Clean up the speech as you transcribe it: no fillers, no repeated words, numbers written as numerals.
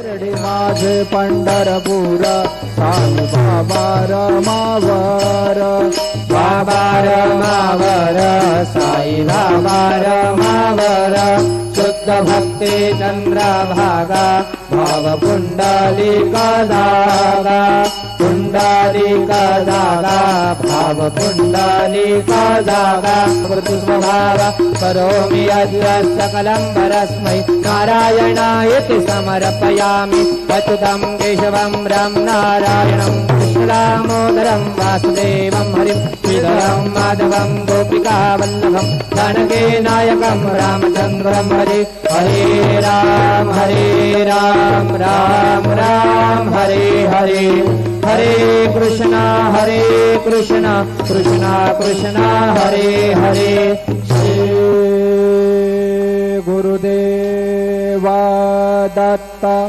परडी माझे पंढरपूर साई बाबा रमावर बाबा रमावर साई बाबा रमावर शुद्ध भक्ती चंद्रभागा भाव पुंडलिका जागा पुंडलिका जागा भाव पुंडलिका जागा मृत्युस्वभाव करोमि अद्य सकलं परस्मै नारायणायति समर्पयामि अच्युतं केशवं राम नारायणं कृष्णदामोदरं वासुदेवं हरिं श्रीधरं माधवं गोपिकावल्लभं जानकी नायकं रामचन्द्रं हरे हरे राम राम राम हरे हरे हरे कृष्णा कृष्णा कृष्णा हरे हरे श्री गुरुदेवा दत्त।